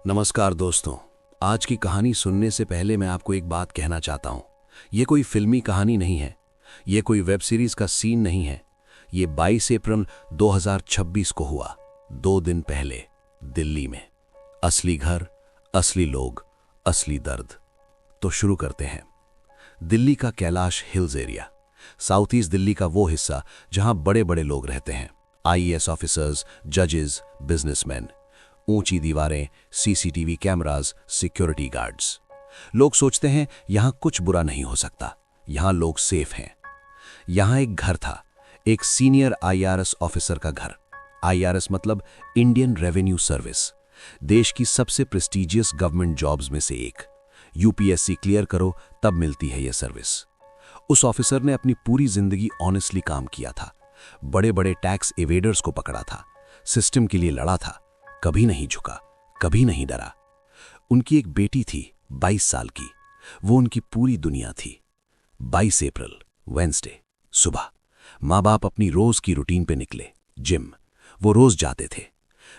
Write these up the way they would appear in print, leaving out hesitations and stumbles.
नमस्कार दोस्तों। आज की कहानी सुनने से पहले मैं आपको एक बात कहना चाहता हूं। ये कोई फिल्मी कहानी नहीं है, ये कोई वेब सीरीज का सीन नहीं है। ये 22 अप्रैल 2026 को हुआ, 2 दिन पहले, दिल्ली में। असली घर, असली लोग, असली दर्द। तो शुरू करते हैं। दिल्ली का Kailash hills area, south east Delhi का वो हिस्सा जहां बड़े बड़े लोग रहते हैं। आईएएस ऑफिसर्स, जजेस, बिजनेसमैन। ऊंची दीवारें, सीसीटीवी कैमरास, सिक्योरिटी गार्ड्स। लोग सोचते हैं यहां कुछ बुरा नहीं हो सकता, यहां लोग सेफ हैं। यहां एक घर था, एक सीनियर आईआरएस ऑफिसर का घर। आईआरएस मतलब इंडियन रेवेन्यू सर्विस, देश की सबसे प्रेस्टिजियस गवर्नमेंट जॉब्स में से एक। यूपीएससी क्लियर करो तब मिलती है यह सर्विस। उस ऑफिसर ने अपनी पूरी जिंदगी ऑनेस्टली काम किया था। बड़े बड़े टैक्स एवेडर्स को पकड़ा था, सिस्टम के लिए लड़ा था, कभी नहीं झुका, कभी नहीं डरा। उनकी एक बेटी थी 22 साल की, वो उनकी पूरी दुनिया थी। 22 अप्रैल वेडनेसडे सुबह माँ बाप अपनी रोज की रूटीन पे निकले। जिम वो रोज जाते थे।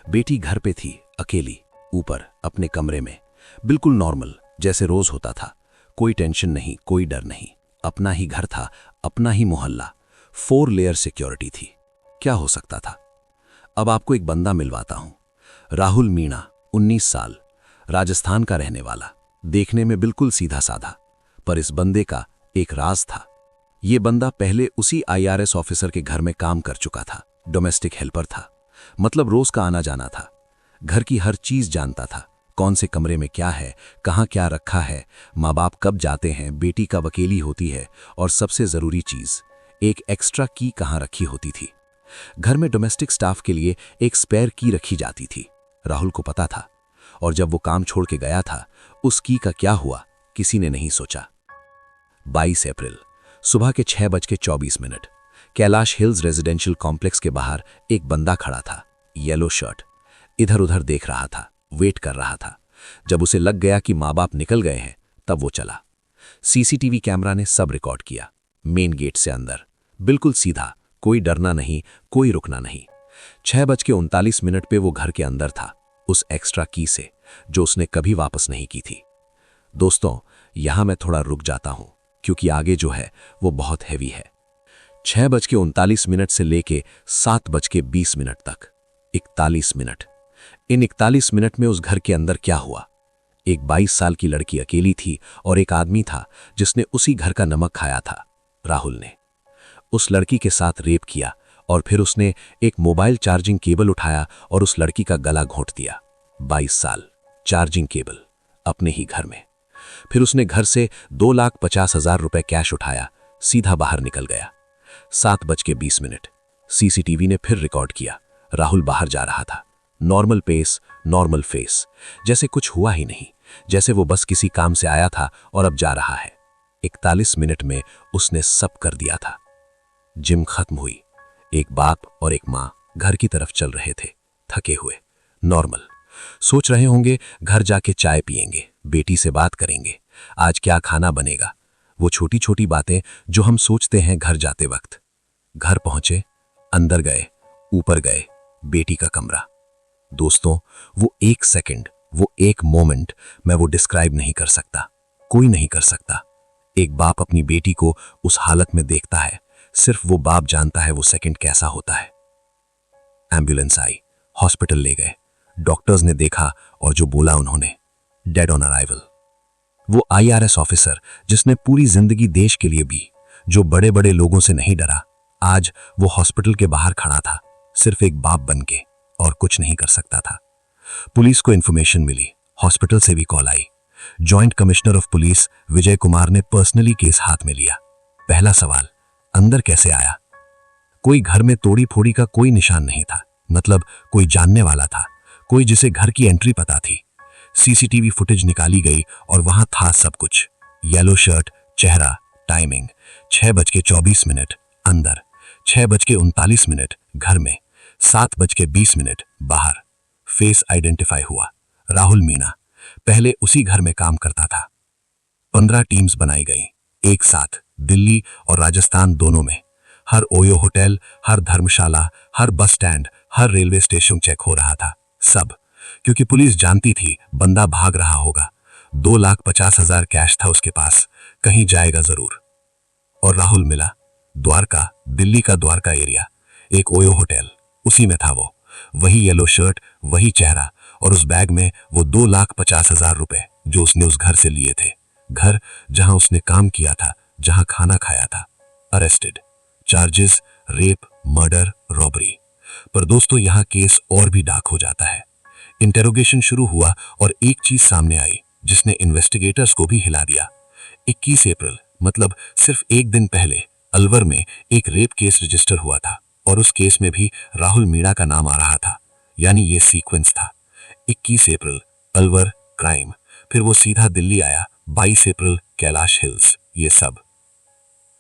बेटी घर पे थी, अकेली, ऊपर अपने कमरे में, बिल्कुल नॉर्मल जैसे रोज होता था। कोई टेंशन नहीं, कोई डर नहीं। अपना ही घर था, अपना ही मोहल्ला। 4 लेयर सिक्योरिटी थी। क्या हो सकता था? अब आपको एक बंदा मिलवाता हूं। राहुल मीणा, 19 साल, राजस्थान का रहने वाला। देखने में बिल्कुल सीधा साधा, पर इस बंदे का एक राज था। ये बंदा पहले उसी आईआरएस ऑफिसर के घर में काम कर चुका था। डोमेस्टिक हेल्पर था, मतलब रोज का आना जाना था। घर की हर चीज जानता था, कौन से कमरे में क्या है, कहाँ क्या रखा है, माँ बाप कब जाते हैं, बेटी कब अकेली होती है, और सबसे जरूरी चीज, एक एक्स्ट्रा की कहाँ रखी होती थी। घर में डोमेस्टिक स्टाफ के लिए एक स्पेयर की रखी जाती थी। राहुल को पता था, और जब वो काम छोड़ के गया था, उस की का क्या हुआ किसी ने नहीं सोचा। 22 अप्रैल सुबह के 6:24, कैलाश हिल्स रेजिडेंशियल कॉम्प्लेक्स के बाहर एक बंदा खड़ा था, येलो शर्ट। इधर उधर देख रहा था, वेट कर रहा था। जब उसे लग गया कि माँ बाप निकल गए हैं, तब वो चला। सीसीटीवी कैमरा ने सब रिकॉर्ड किया। मेन गेट से अंदर, बिल्कुल सीधा, कोई डरना नहीं, कोई रुकना नहीं। 6:39 पे वो घर के अंदर था, उस एक्स्ट्रा की से जो उसने कभी वापस नहीं की थी। दोस्तों, यहां मैं थोड़ा रुक जाता हूं, क्योंकि आगे जो है वो बहुत हैवी है। 6:39 से लेके 7:20 तक 41 मिनट। इन 41 मिनट में उस घर के अंदर क्या हुआ? एक 22 साल की लड़की अकेली थी और एक आदमी था जिसने उसी घर का नमक खाया था, राहुल ने। उस लड़की के साथ रेप किया और फिर उसने एक मोबाइल चार्जिंग केबल उठाया और उस लड़की का गला घोंट दिया। 22 साल, चार्जिंग केबल, अपने ही घर में। फिर उसने घर से 2,50,000 रुपए कैश उठाया, सीधा बाहर निकल गया। 7:20, सीसीटीवी ने फिर रिकॉर्ड किया। राहुल बाहर जा रहा था, नॉर्मल पेस, नॉर्मल फेस, जैसे कुछ हुआ ही नहीं, जैसे वो बस किसी काम से आया था और अब जा रहा है। 41 मिनट में उसने सब कर दिया था। जिम खत्म हुई। एक बाप और एक माँ घर की तरफ चल रहे थे, थके हुए, नॉर्मल। सोच रहे होंगे घर जाके चाय पिएंगे, बेटी से बात करेंगे, आज क्या खाना बनेगा। वो छोटी छोटी बातें जो हम सोचते हैं घर जाते वक्त। घर पहुंचे, अंदर गए, ऊपर गए, बेटी का कमरा। दोस्तों, वो एक सेकंड, वो एक मोमेंट मैं वो डिस्क्राइब नहीं कर सकता, कोई नहीं कर सकता। एक बाप अपनी बेटी को उस हालत में देखता है, सिर्फ वो बाप जानता है वो सेकंड कैसा होता है। एम्बुलेंस आई, हॉस्पिटल ले गए, डॉक्टर्स ने देखा और जो बोला उन्होंने, डेड ऑन अराइवल। वो आईआरएस ऑफिसर जिसने पूरी जिंदगी देश के लिए भी, जो बड़े बड़े लोगों से नहीं डरा, आज वो हॉस्पिटल के बाहर खड़ा था, सिर्फ एक बाप बन के, और कुछ नहीं कर सकता था। पुलिस को इंफॉर्मेशन मिली, हॉस्पिटल से भी कॉल आई। Joint commissioner of police Vijay Kumar ने पर्सनली केस हाथ में लिया। पहला सवाल, अंदर कैसे आया? कोई घर में तोड़ी फोड़ी का कोई निशान नहीं था, मतलब कोई जानने वाला था, कोई जिसे घर की एंट्री पता थी। सीसीटीवी फुटेज निकाली गई और वहां था सब कुछ, येलो शर्ट, चेहरा, टाइमिंग। 6:24 अंदर, 6:39 घर में, 7:20 बाहर। फेस आइडेंटिफाई हुआ, राहुल मीणा, पहले उसी घर में काम करता था। 15 टीम्स बनाई गई, एक साथ, दिल्ली और राजस्थान दोनों में। हर ओयो होटल, हर धर्मशाला, हर बस स्टैंड, हर रेलवे स्टेशन चेक हो रहा था, सब। क्योंकि पुलिस जानती थी बंदा भाग रहा होगा। 2,50,000 कैश था उसके पास, कहीं जाएगा जरूर। और राहुल मिला। द्वारका, दिल्ली का द्वारका एरिया, एक ओयो होटल, उसी में था वो। वही येलो शर्ट, वही चेहरा, और उस बैग में वो 2,50,000 रुपए जो उसने उस घर से लिए थे। घर जहां उसने काम किया था, जहां खाना खाया था। Arrested, charges rape, murder, robbery. पर दोस्तों यहां केस और भी डार्क हो जाता है। इंटेरोगेशन शुरू हुआ और एक चीज सामने आई जिसने इन्वेस्टिगेटर्स को भी हिला दिया। 21 अप्रैल, मतलब सिर्फ एक दिन पहले, अलवर में एक रेप केस रजिस्टर हुआ था और उस केस में भी राहुल मीणा का नाम आ रहा था। यानी ये सीक्वेंस था। 21 अप्रैल अलवर क्राइम, फिर वो सीधा दिल्ली आया। 22 अप्रैल कैलाश हिल्स, ये सब।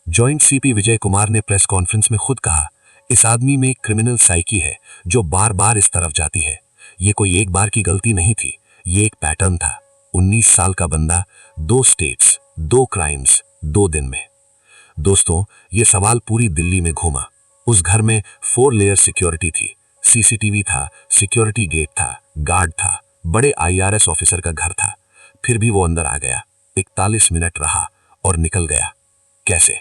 जॉइंट सीपी विजय कुमार ने प्रेस कॉन्फ्रेंस में खुद कहा, इस आदमी में एक क्रिमिनल साइकी है जो बार बार इस तरफ जाती है। ये कोई एक बार की गलती नहीं थी, ये एक पैटर्न था। 19 साल का बंदा, 2 स्टेट्स, 2 क्राइम्स, 2 दिन में। दोस्तों ये सवाल पूरी दिल्ली में घूमा। उस घर में 4 लेयर सिक्योरिटी थी, सीसीटीवी था, सिक्योरिटी गेट था, गार्ड था, बड़े आईआरएस ऑफिसर का घर था। फिर भी वो अंदर आ गया, 41 मिनट रहा और निकल गया। कैसे?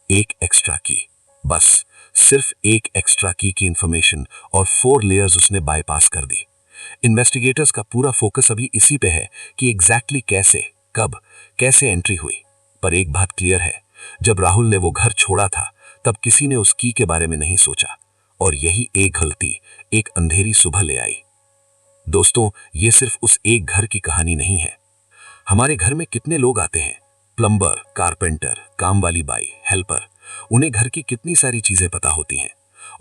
एक एक्स्ट्रा की, बस सिर्फ एक एक्स्ट्रा की इंफॉर्मेशन और 4 लेयर्स उसने बाईपास कर दी। इन्वेस्टिगेटर्स का पूरा फोकस अभी इसी पे है कि एग्जैक्टली कैसे, कब, कैसे एंट्री हुई। पर एक बात क्लियर है, जब राहुल ने वो घर छोड़ा था तब किसी ने उस की के बारे में नहीं सोचा, और यही एक गलती एक अंधेरी सुबह ले आई। दोस्तों ये सिर्फ उस एक घर की कहानी नहीं है। हमारे घर में कितने लोग आते हैं, प्लम्बर, कारपेंटर, काम वाली बाई, हेल्पर। उन्हें घर की कितनी सारी चीजें पता होती हैं,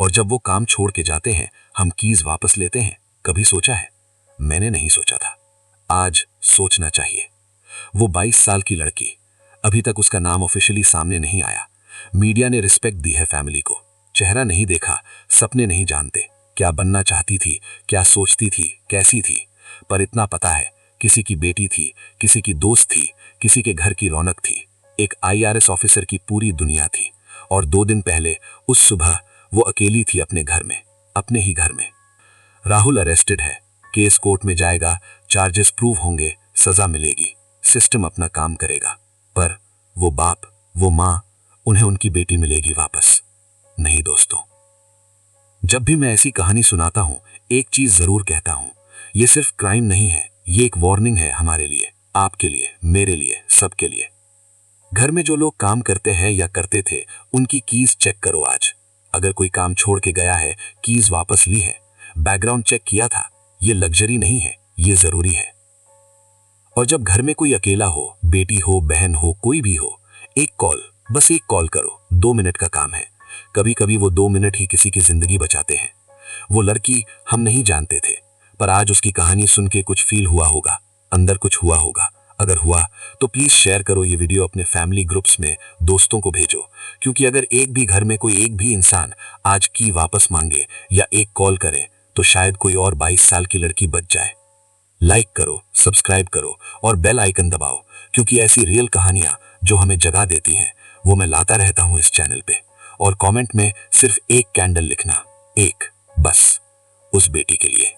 और जब वो काम छोड़ के जाते हैं हम कीज वापस लेते हैं। कभी सोचा है? मैंने नहीं सोचा था, आज सोचना चाहिए। वो 22 साल की लड़की, अभी तक उसका नाम ऑफिशियली सामने नहीं आया। मीडिया ने रिस्पेक्ट दी है फैमिली को, चेहरा नहीं देखा, सपने नहीं जानते, क्या बनना चाहती थी, क्या सोचती थी, कैसी थी। पर इतना पता है, किसी की बेटी थी, किसी की दोस्त थी, किसी के घर की रौनक थी, एक आईआरएस ऑफिसर की पूरी दुनिया थी। और 2 दिन पहले उस सुबह वो अकेली थी अपने घर में, अपने ही घर में। राहुल अरेस्टेड है, केस कोर्ट में जाएगा, चार्जेस प्रूव होंगे, सजा मिलेगी, सिस्टम अपना काम करेगा। पर वो बाप, वो मां, उन्हें उनकी बेटी मिलेगी वापस? नहीं दोस्तों। जब भी मैं ऐसी कहानी सुनाता हूं एक चीज जरूर कहता हूं, ये सिर्फ क्राइम नहीं है, ये एक वार्निंग है हमारे लिए, आपके लिए, मेरे लिए, सबके लिए। घर में जो लोग काम करते हैं या करते थे उनकी कीज चेक करो आज। अगर कोई काम छोड़ के गया है, कीज वापस ली है, बैकग्राउंड चेक किया था, ये लग्जरी नहीं है, ये जरूरी है। और जब घर में कोई अकेला हो, बेटी हो, बहन हो, कोई भी हो, एक कॉल, बस एक कॉल करो, 2 मिनट का काम है। कभी कभी वो 2 मिनट ही किसी की जिंदगी बचाते हैं। वो लड़की हम नहीं जानते थे, पर आज उसकी कहानी सुन के कुछ फील हुआ होगा, अंदर कुछ हुआ होगा। अगर हुआ तो प्लीज शेयर करो ये वीडियो अपने फैमिली ग्रुप्स में, दोस्तों को भेजो। क्योंकि अगर एक भी घर में कोई एक भी इंसान आज की वापस मांगे या एक कॉल करे तो शायद कोई और 22 साल की लड़की बच जाए। लाइक करो, सब्सक्राइब करो और बेल आइकन दबाओ, क्योंकि ऐसी रियल कहानियां जो हमें जगा देती हैं वो मैं लाता रहता हूं इस चैनल पे। और कमेंट में सिर्फ एक कैंडल लिखना, एक, बस, उस बेटी के लिए।